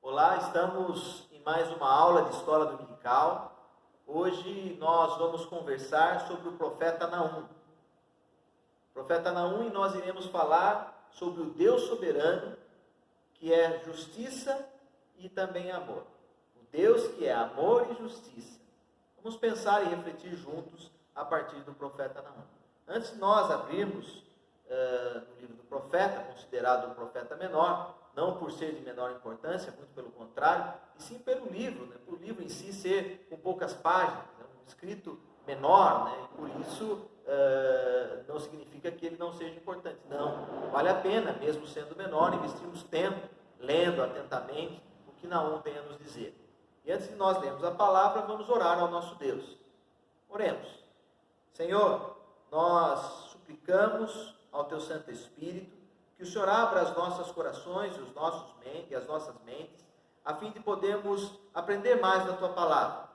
Olá, estamos em mais uma aula de escola dominical. Hoje nós vamos conversar sobre o profeta Naum. Profeta Naum, e nós iremos falar sobre o Deus soberano, que é justiça e também amor. O Deus que é amor e justiça. Vamos pensar e refletir juntos a partir do profeta Naum. Antes de nós abrirmos no livro do profeta, considerado o profeta menor, não por ser de menor importância, muito pelo contrário, e sim pelo livro, por o livro em si ser com poucas páginas, um escrito menor, e por isso não significa que ele não seja importante. Não, vale a pena, mesmo sendo menor, investirmos tempo lendo atentamente o que Naum tem a nos dizer. E antes de nós lermos a palavra, vamos orar ao nosso Deus. Oremos. Senhor, nós suplicamos ao Teu Santo Espírito que o Senhor abra os nossos corações e as nossas mentes, a fim de podermos aprender mais da Tua palavra.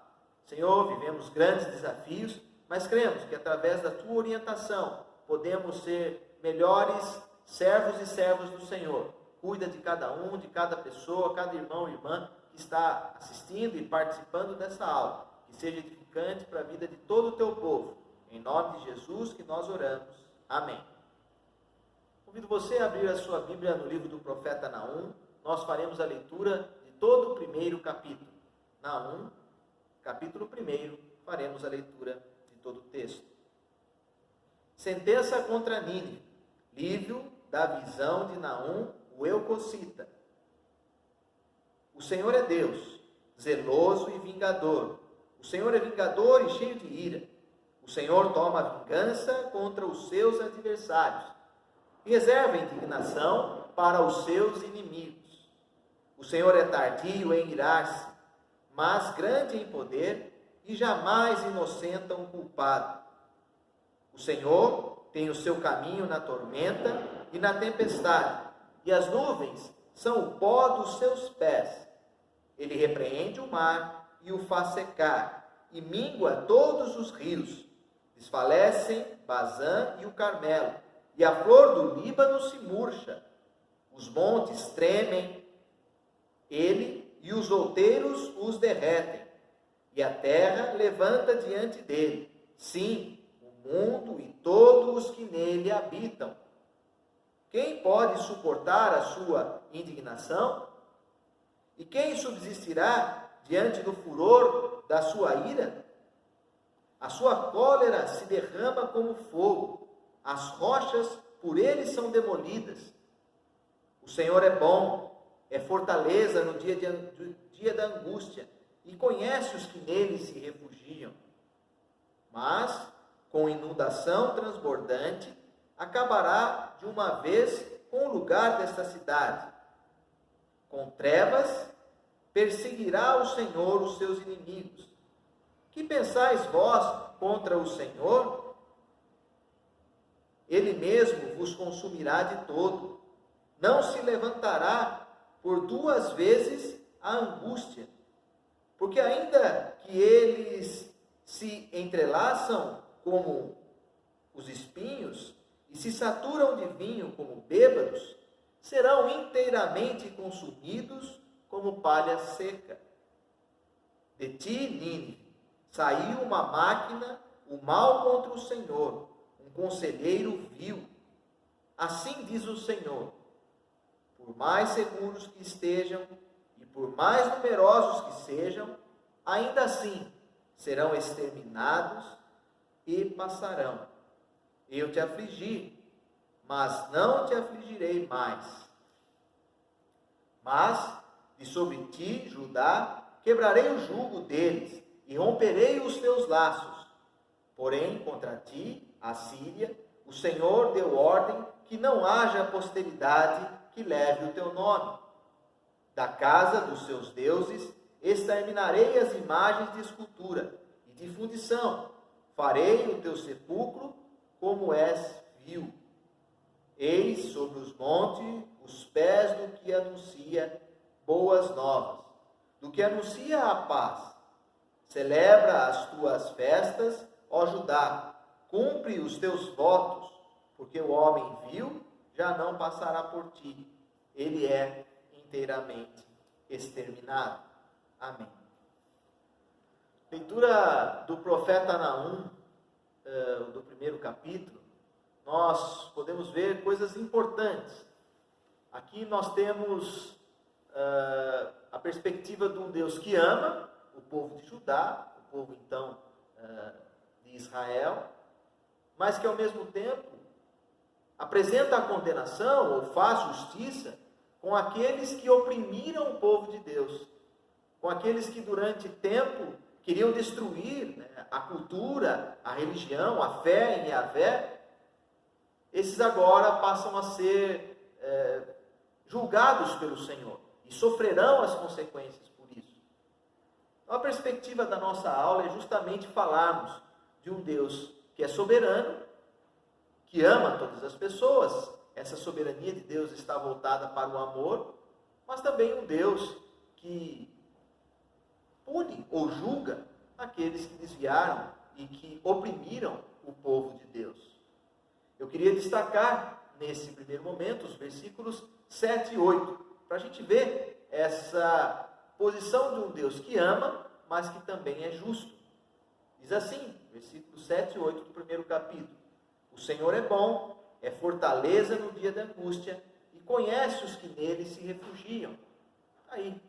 Senhor, vivemos grandes desafios, mas cremos que através da Tua orientação podemos ser melhores servos e servas do Senhor. Cuida de cada um, de cada pessoa, cada irmão e irmã que está assistindo e participando dessa aula. Que seja edificante para a vida de todo o Teu povo. Em nome de Jesus que nós oramos. Amém. Convido você a abrir a sua Bíblia no livro do profeta Naum. Nós faremos a leitura de todo o primeiro capítulo. Naum, capítulo 1, faremos a leitura de todo o texto. Sentença contra Nínive. Livro da visão de Naum, o Elcocita. O Senhor é Deus, zeloso e vingador. O Senhor é vingador e cheio de ira. O Senhor toma vingança contra os seus adversários e reserva indignação para os seus inimigos. O Senhor é tardio em irar-se, mas grande em poder e jamais inocenta um culpado. O Senhor tem o seu caminho na tormenta e na tempestade, e as nuvens são o pó dos seus pés. Ele repreende o mar e o faz secar, e mingua todos os rios. Desfalecem Bazã e o Carmelo, e a flor do Líbano se murcha. Os montes tremem, ele e os outeiros os derretem, e a terra levanta diante dele. Sim, o mundo e todos os que nele habitam. Quem pode suportar a sua indignação? E quem subsistirá diante do furor da sua ira? A sua cólera se derrama como fogo, as rochas por ele são demolidas. O Senhor é bom, é fortaleza no dia da angústia, e conhece os que nele se refugiam. Mas, com inundação transbordante, acabará de uma vez com o lugar desta cidade. Com trevas, perseguirá o Senhor os seus inimigos. Que pensais vós contra o Senhor? Ele mesmo vos consumirá de todo. Não se levantará por 2 vezes a angústia. Porque ainda que eles se entrelaçam como os espinhos e se saturam de vinho como bêbados, serão inteiramente consumidos como palha seca. De ti, Nínive, saiu uma máquina, o mal contra o Senhor, um conselheiro vil. Assim diz o Senhor: por mais seguros que estejam e por mais numerosos que sejam, ainda assim serão exterminados e passarão. Eu te afligi, mas não te afligirei mais. Mas de sobre ti, Judá, quebrarei o jugo deles e romperei os teus laços. Porém, contra ti, a Síria, o Senhor deu ordem que não haja posteridade que leve o teu nome. Da casa dos seus deuses exterminarei as imagens de escultura e de fundição. Farei o teu sepulcro como és vil. Eis sobre os montes os pés do que anuncia boas novas, do que anuncia a paz. Celebra as tuas festas, ó Judá, cumpre os teus votos, porque o homem vil já não passará por ti, ele é inteiramente exterminado. Amém. Leitura do profeta Naum, do primeiro capítulo, nós podemos ver coisas importantes. Aqui nós temos a perspectiva de um Deus que ama o povo de Judá, o povo então de Israel, mas que ao mesmo tempo apresenta a condenação ou faz justiça com aqueles que oprimiram o povo de Deus, com aqueles que durante tempo queriam destruir, né, a cultura, a religião, a fé em Yahvé. Esses agora passam a ser julgados pelo Senhor e sofrerão as consequências por isso. Então, a perspectiva da nossa aula é justamente falarmos de um Deus que é soberano, que ama todas as pessoas. Essa soberania de Deus está voltada para o amor, mas também um Deus que pune ou julga aqueles que desviaram e que oprimiram o povo de Deus. Eu queria destacar nesse primeiro momento os versículos 7 e 8, para a gente ver essa posição de um Deus que ama, mas que também é justo. Diz assim, versículos 7 e 8 do primeiro capítulo: o Senhor é bom, é fortaleza no dia da angústia, e conhece os que nele se refugiam. Aí,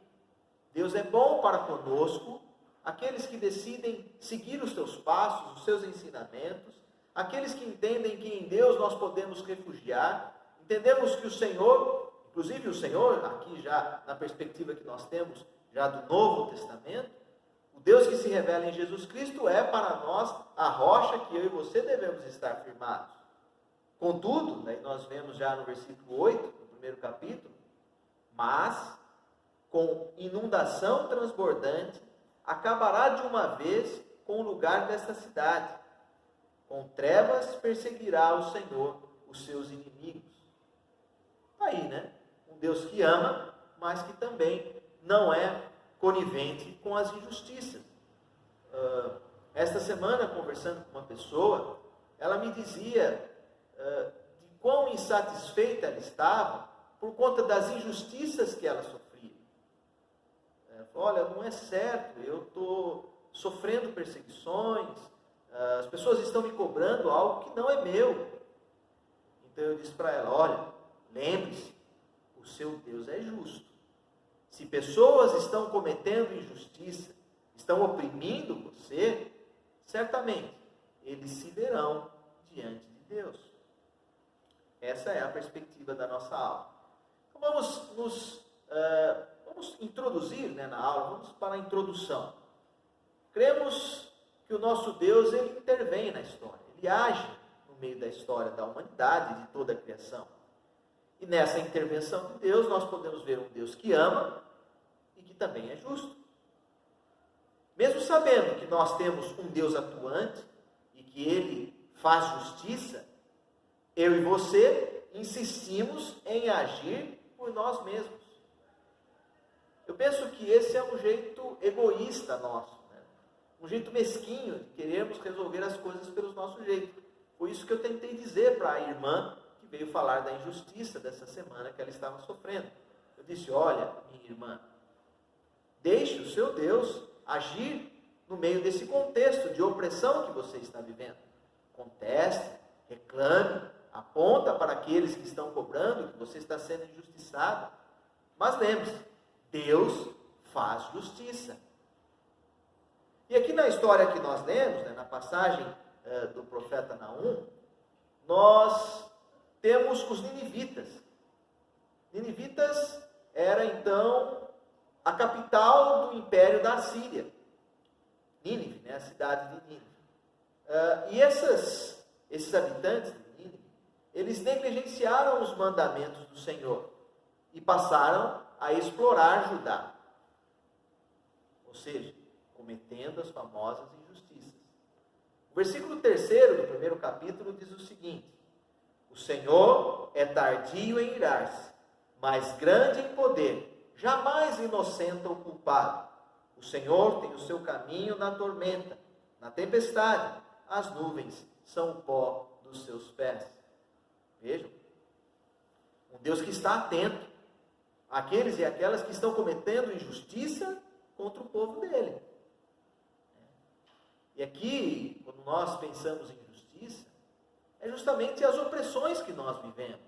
Deus é bom para conosco, aqueles que decidem seguir os teus passos, os seus ensinamentos, aqueles que entendem que em Deus nós podemos refugiar. Entendemos que o Senhor, inclusive o Senhor, aqui já na perspectiva que nós temos já do Novo Testamento, o Deus que se revela em Jesus Cristo é para nós a rocha que eu e você devemos estar firmados. Contudo, daí nós vemos já no versículo 8, do primeiro capítulo, mas com inundação transbordante acabará de uma vez com o lugar desta cidade. Com trevas perseguirá o Senhor os seus inimigos. Aí, né? Um Deus que ama, mas que também não é conivente com as injustiças. Esta semana, conversando com uma pessoa, ela me dizia de quão insatisfeita ela estava por conta das injustiças que ela sofria. Ela falou: olha, não é certo, eu estou sofrendo perseguições, as pessoas estão me cobrando algo que não é meu. Então eu disse para ela: olha, lembre-se, o seu Deus é justo. Se pessoas estão cometendo injustiça, estão oprimindo você, certamente eles se verão diante de Deus. Essa é a perspectiva da nossa aula. Então vamos introduzir, né, na aula, vamos para a introdução. Cremos que o nosso Deus, ele intervém na história, ele age no meio da história da humanidade, de toda a criação. E nessa intervenção de Deus, nós podemos ver um Deus que ama e que também é justo. Mesmo sabendo que nós temos um Deus atuante e que ele faz justiça, eu e você insistimos em agir por nós mesmos. Eu penso que esse é um jeito egoísta nosso, né? Um jeito mesquinho de querermos resolver as coisas pelo nosso jeito. Foi isso que eu tentei dizer para a irmã que veio falar da injustiça dessa semana que ela estava sofrendo. Eu disse: olha, minha irmã, deixe o seu Deus agir no meio desse contexto de opressão que você está vivendo. Conteste, reclame, aponta para aqueles que estão cobrando que você está sendo injustiçado. Mas lembre-se, Deus faz justiça. E aqui na história que nós lemos, né, na passagem do profeta Naum, nós temos os ninivitas. Ninivitas era então a capital do império da Assíria. Nínive, né, a cidade de Nínive. E esses habitantes de Nínive, eles negligenciaram os mandamentos do Senhor e passaram a explorar Judá. Ou seja, cometendo as famosas injustiças. O versículo 3º do primeiro capítulo diz o seguinte: o Senhor é tardio em irar-se, mas grande em poder, jamais inocenta o culpado. O Senhor tem o seu caminho na tormenta, na tempestade, as nuvens são o pó dos seus pés. Vejam, um Deus que está atento aqueles e aquelas que estão cometendo injustiça contra o povo dele. E aqui, quando nós pensamos em justiça, é justamente as opressões que nós vivemos.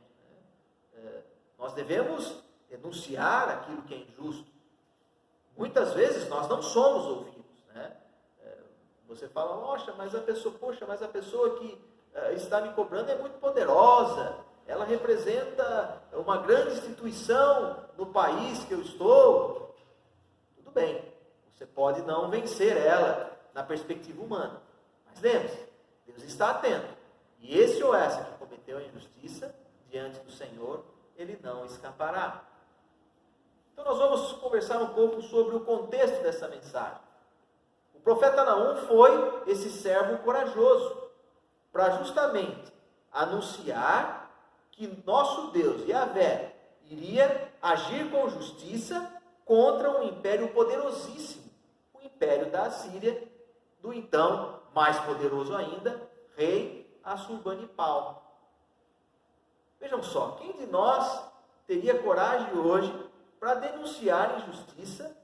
Nós devemos denunciar aquilo que é injusto. Muitas vezes nós não somos ouvidos, né? Você fala, poxa, mas a pessoa que está me cobrando é muito poderosa, ela representa uma grande instituição no país que eu estou. Tudo bem, você pode não vencer ela na perspectiva humana, mas lembre-se, Deus está atento, e esse ou essa que cometeu a injustiça diante do Senhor, ele não escapará. Então nós vamos conversar um pouco sobre o contexto dessa mensagem. O profeta Naum foi esse servo corajoso, para justamente anunciar que nosso Deus, Yahvé, iria agir com justiça contra um império poderosíssimo, o império da Assíria, do então, mais poderoso ainda, rei Assurbanipal. Vejam só, quem de nós teria coragem hoje para denunciar a injustiça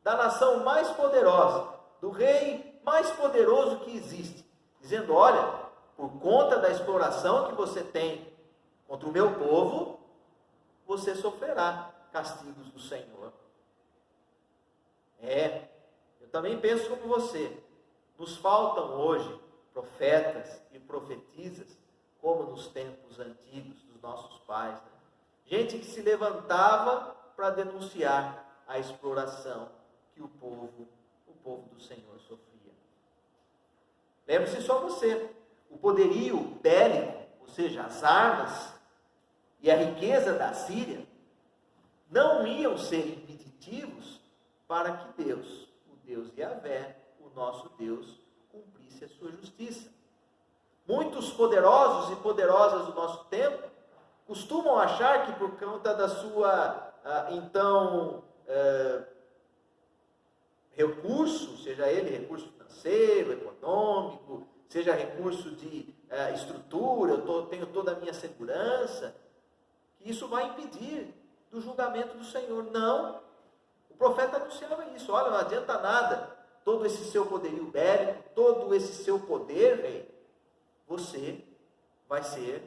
da nação mais poderosa, do rei mais poderoso que existe, dizendo, olha, por conta da exploração que você tem contra o meu povo, você sofrerá castigos do Senhor. Eu também penso como você. Nos faltam hoje profetas e profetisas, como nos tempos antigos dos nossos pais, né? Gente que se levantava para denunciar a exploração que o povo do Senhor sofria. Lembre-se só você, o poderio bélico, ou seja, as armas e a riqueza da Síria, não iam ser impeditivos para que Deus, o Deus Yahvé, o nosso Deus, cumprisse a sua justiça. Muitos poderosos e poderosas do nosso tempo costumam achar que por conta da sua, recurso, seja ele recurso financeiro, econômico, seja recurso de estrutura, eu tenho toda a minha segurança, que isso vai impedir do julgamento do Senhor. Não, o profeta anunciava isso, olha, não adianta nada, todo esse seu poderio bélico, todo esse seu poder, rei, você vai ser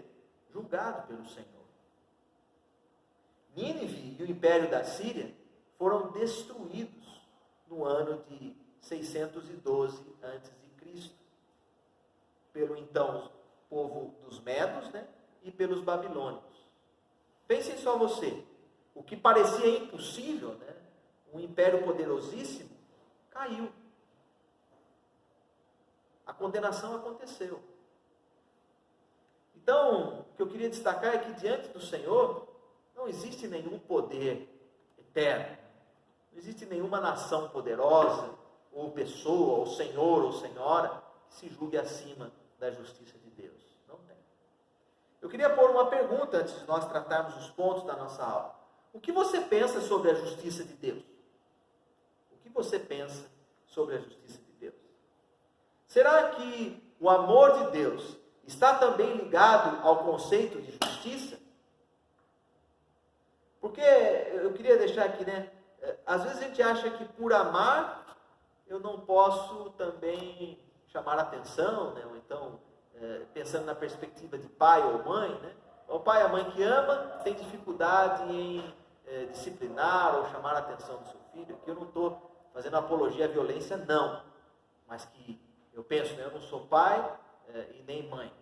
julgado pelo Senhor. Nínive e o império da Síria foram destruídos no ano de 612 a.C., pelo então povo dos Medos, né, e pelos babilônios. Pensem só você, o que parecia impossível, né, um império poderosíssimo, caiu. A condenação aconteceu. Então, o que eu queria destacar é que diante do Senhor não existe nenhum poder eterno, não existe nenhuma nação poderosa, ou pessoa, ou senhor, ou senhora, que se julgue acima da justiça de Deus. Não tem. Eu queria pôr uma pergunta antes de nós tratarmos os pontos da nossa aula. O que você pensa sobre a justiça de Deus? O que você pensa sobre a justiça de Deus? Será que o amor de Deus está também ligado ao conceito de justiça? Porque eu queria deixar aqui, né? Às vezes a gente acha que por amar eu não posso também chamar atenção, né? Ou então, pensando na perspectiva de pai ou mãe, né? O pai e a mãe que ama tem dificuldade em disciplinar ou chamar a atenção do seu filho. Aqui eu não estou fazendo apologia à violência, não. Mas que eu penso, né? Eu não sou pai e nem mãe,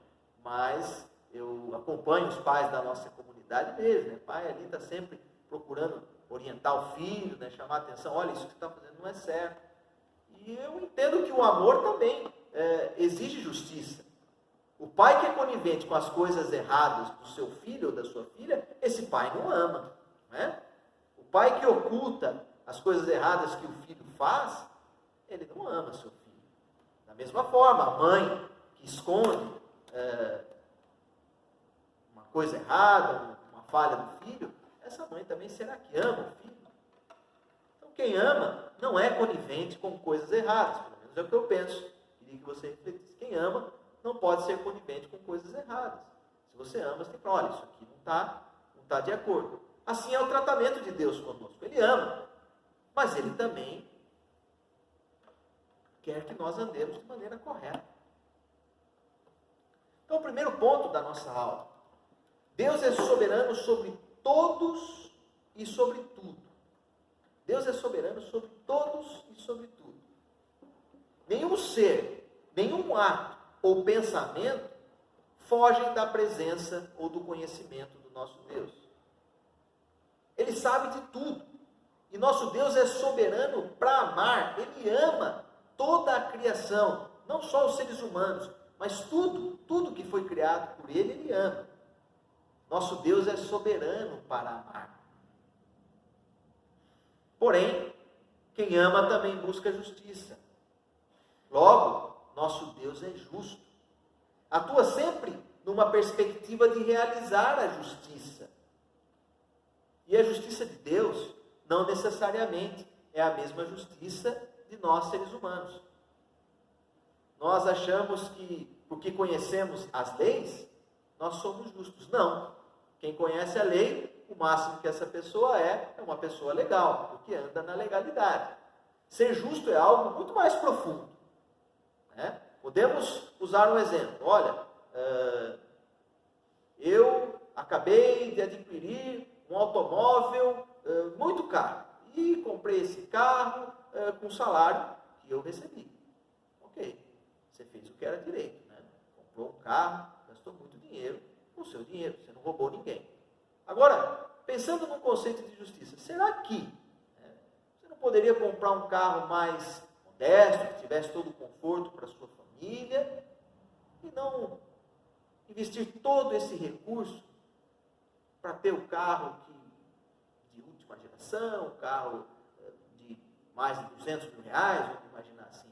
mas eu acompanho os pais da nossa comunidade mesmo, né? O pai ali está sempre procurando orientar o filho, né? Chamar a atenção, olha, isso que você está fazendo não é certo. E eu entendo que o amor também exige justiça. O pai que é conivente com as coisas erradas do seu filho ou da sua filha, esse pai não ama, não é? O pai que oculta as coisas erradas que o filho faz, ele não ama seu filho. Da mesma forma, a mãe que esconde uma coisa errada, uma falha do filho, essa mãe também será que ama o filho? Então quem ama não é conivente com coisas erradas, pelo menos é o que eu penso. Queria que você refletisse. Quem ama não pode ser conivente com coisas erradas. Se você ama, você tem que falar, olha, isso aqui não está de acordo. Assim é o tratamento de Deus conosco. Ele ama, mas Ele também quer que nós andemos de maneira correta. Então, o primeiro ponto da nossa aula: Deus é soberano sobre todos e sobre tudo. Deus é soberano sobre todos e sobre tudo. Nenhum ser, nenhum ato ou pensamento fogem da presença ou do conhecimento do nosso Deus. Ele sabe de tudo. E nosso Deus é soberano para amar. Ele ama toda a criação, não só os seres humanos, mas tudo que foi criado por Ele, Ele ama. Nosso Deus é soberano para amar. Porém, quem ama também busca justiça. Logo, nosso Deus é justo. Atua sempre numa perspectiva de realizar a justiça. E a justiça de Deus não necessariamente é a mesma justiça de nós seres humanos. Nós achamos que, porque conhecemos as leis, nós somos justos. Não. Quem conhece a lei, o máximo que essa pessoa é uma pessoa legal, porque anda na legalidade. Ser justo é algo muito mais profundo. Né? Podemos usar um exemplo. Olha, eu acabei de adquirir um automóvel muito caro e comprei esse carro com o salário que eu recebi. Ok, você fez o que era direito, né? Comprou um carro, gastou muito dinheiro com o seu dinheiro, você não roubou ninguém. Agora, pensando no conceito de justiça, será que você não poderia comprar um carro mais modesto, que tivesse todo o conforto para a sua família, e não investir todo esse recurso para ter o carro de última geração, um carro de mais de 200 mil reais, vamos imaginar assim.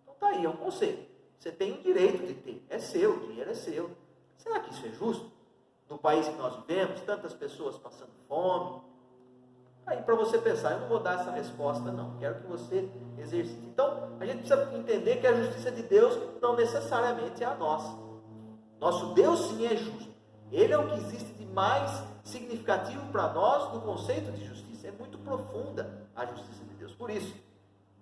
Então está aí, é um conceito. Você tem o direito de ter, é seu, o dinheiro é seu. Será que isso é justo? No país que nós vivemos, tantas pessoas passando fome. Aí para você pensar, eu não vou dar essa resposta não, quero que você exercite. Então, a gente precisa entender que a justiça de Deus não necessariamente é a nossa. Nosso Deus sim é justo. Ele é o que existe de mais significativo para nós no conceito de justiça. É muito profunda a justiça de Deus. Por isso,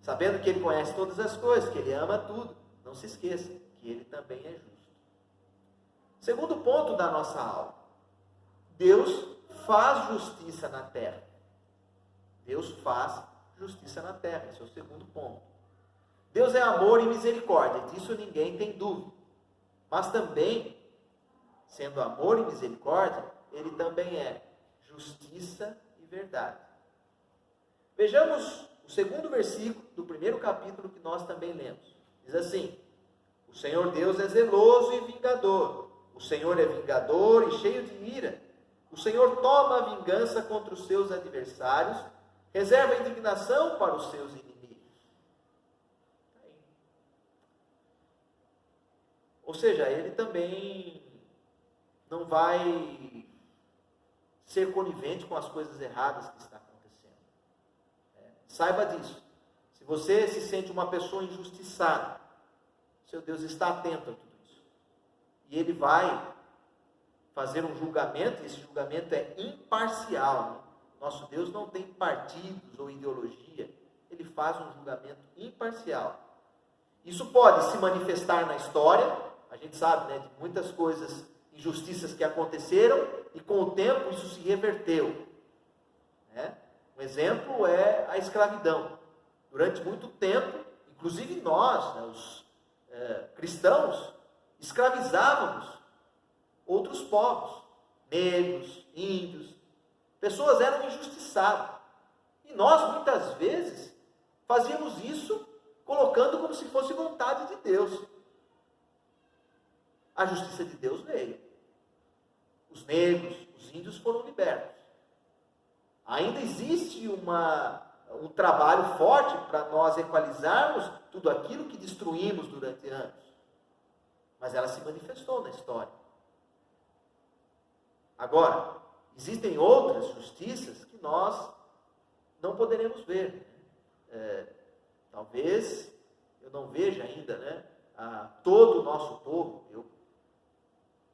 sabendo que Ele conhece todas as coisas, que Ele ama tudo, não se esqueça que Ele também é justo. Segundo ponto da nossa aula: Deus faz justiça na terra. Deus faz justiça na terra. Esse é o segundo ponto. Deus é amor e misericórdia, disso ninguém tem dúvida. Mas também, sendo amor e misericórdia, Ele também é justiça e verdade. Vejamos o segundo versículo do primeiro capítulo que nós também lemos. Diz assim: o Senhor Deus é zeloso e vingador. O Senhor é vingador e cheio de ira. O Senhor toma a vingança contra os seus adversários, reserva a indignação para os seus inimigos. Ou seja, Ele também não vai ser conivente com as coisas erradas que está acontecendo. Saiba disso. Se você se sente uma pessoa injustiçada, seu Deus está atento a tudo isso. E Ele vai fazer um julgamento, e esse julgamento é imparcial. Né? Nosso Deus não tem partidos ou ideologia. Ele faz um julgamento imparcial. Isso pode se manifestar na história. A gente sabe, né, de muitas coisas, injustiças que aconteceram, e com o tempo isso se reverteu. Né? Um exemplo é a escravidão. Durante muito tempo, inclusive nós, né, os cristãos, escravizávamos outros povos, negros, índios. Pessoas eram injustiçadas. E nós, muitas vezes, fazíamos isso colocando como se fosse vontade de Deus. A justiça de Deus veio. Os negros, os índios foram libertos. Ainda existe um trabalho forte para nós equalizarmos tudo aquilo que destruímos durante anos. Mas ela se manifestou na história. Agora, existem outras justiças que nós não poderemos ver. Talvez eu não veja ainda, né, todo o nosso povo. Eu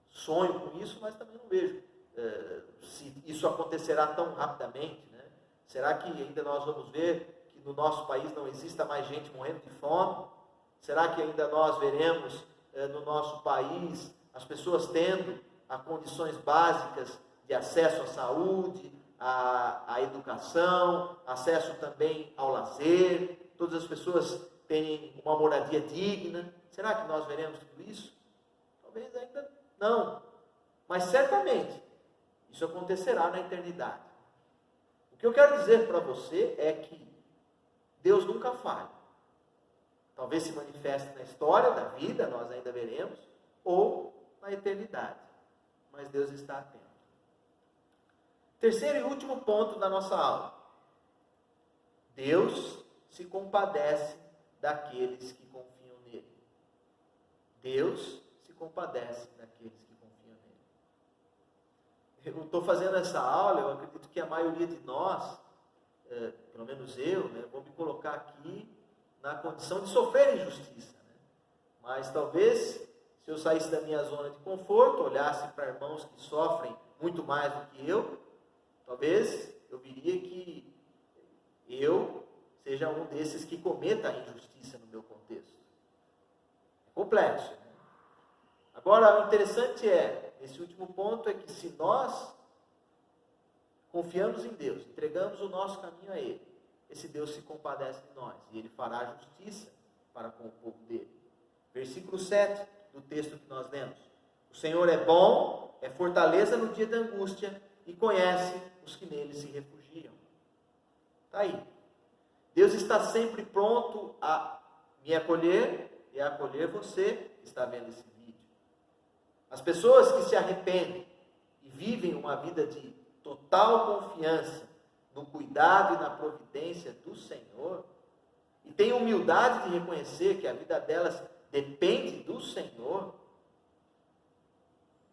sonho com isso, mas também não vejo. se isso acontecerá tão rapidamente, né? Será que ainda nós vamos ver que no nosso país não exista mais gente morrendo de fome? Será que ainda nós veremos no nosso país as pessoas tendo as condições básicas de acesso à saúde, à educação, acesso também ao lazer, todas as pessoas terem uma moradia digna? Será que nós veremos tudo isso? Talvez ainda não, mas certamente isso acontecerá na eternidade. O que eu quero dizer para você é que Deus nunca falha. Talvez se manifeste na história da vida, nós ainda veremos, ou na eternidade. Mas Deus está atento. Terceiro e último ponto da nossa aula. Deus se compadece daqueles que confiam nele. Deus se compadece daqueles que confiam nele. Eu estou fazendo essa aula, eu acredito que a maioria de nós, pelo menos eu, né, vou me colocar aqui na condição de sofrer injustiça. Né? Mas talvez, se eu saísse da minha zona de conforto, olhasse para irmãos que sofrem muito mais do que eu, talvez eu diria que eu seja um desses que cometa a injustiça no meu contexto. É complexo. Né? Agora, o interessante esse último ponto é que se nós confiamos em Deus, entregamos o nosso caminho a Ele, esse Deus se compadece de nós e Ele fará justiça para com o povo dele. Versículo 7 do texto que nós lemos. O Senhor é bom, é fortaleza no dia da angústia e conhece os que nele se refugiam. Está aí. Deus está sempre pronto a me acolher e a acolher você que está vendo esse vídeo. As pessoas que se arrependem e vivem uma vida de total confiança no cuidado e na providência do Senhor, e têm humildade de reconhecer que a vida delas depende do Senhor,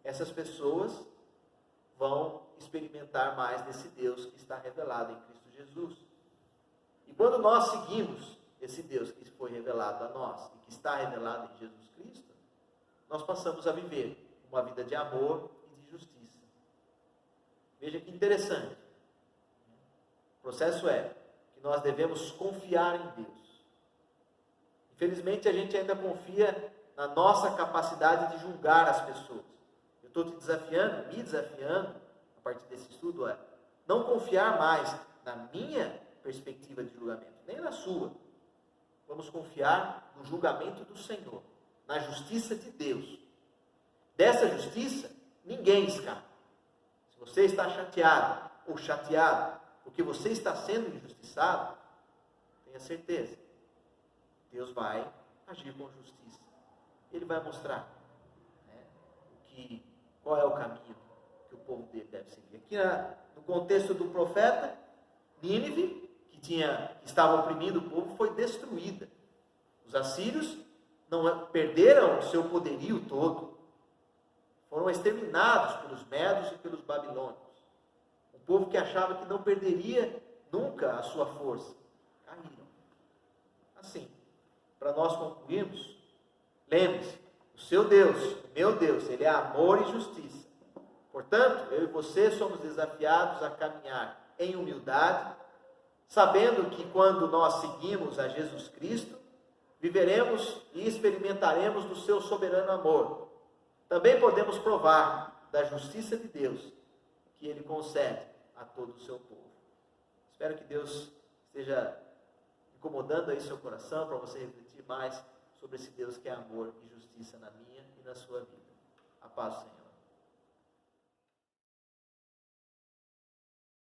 essas pessoas vão experimentar mais desse Deus que está revelado em Cristo Jesus. E quando nós seguimos esse Deus que foi revelado a nós e que está revelado em Jesus Cristo, nós passamos a viver uma vida de amor e de justiça. Veja que interessante. O processo é que nós devemos confiar em Deus. Infelizmente, a gente ainda confia na nossa capacidade de julgar as pessoas. Eu estou te desafiando, me desafiando, a partir desse estudo, não confiar mais na minha perspectiva de julgamento, nem na sua. Vamos confiar no julgamento do Senhor, na justiça de Deus. Dessa justiça, ninguém escapa. Se você está chateado ou chateado porque você está sendo injustiçado, tenha certeza, Deus vai agir com justiça. Ele vai mostrar, né, qual é o caminho que o povo dele deve seguir. Aqui no contexto do profeta, Nínive, que estava oprimindo o povo, foi destruída. Os assírios não perderam o seu poderio todo. Foram exterminados pelos medos e pelos babilônios. Um povo que achava que não perderia nunca a sua força. Caíram. Assim, para nós concluirmos, lembre-se, o seu Deus, o meu Deus, Ele é amor e justiça. Portanto, eu e você somos desafiados a caminhar em humildade, sabendo que quando nós seguimos a Jesus Cristo, viveremos e experimentaremos do seu soberano amor. Também podemos provar da justiça de Deus que Ele concede a todo o seu povo. Espero que Deus esteja incomodando aí seu coração para você refletir mais sobre esse Deus que é amor e justiça na minha e na sua vida. A paz do Senhor.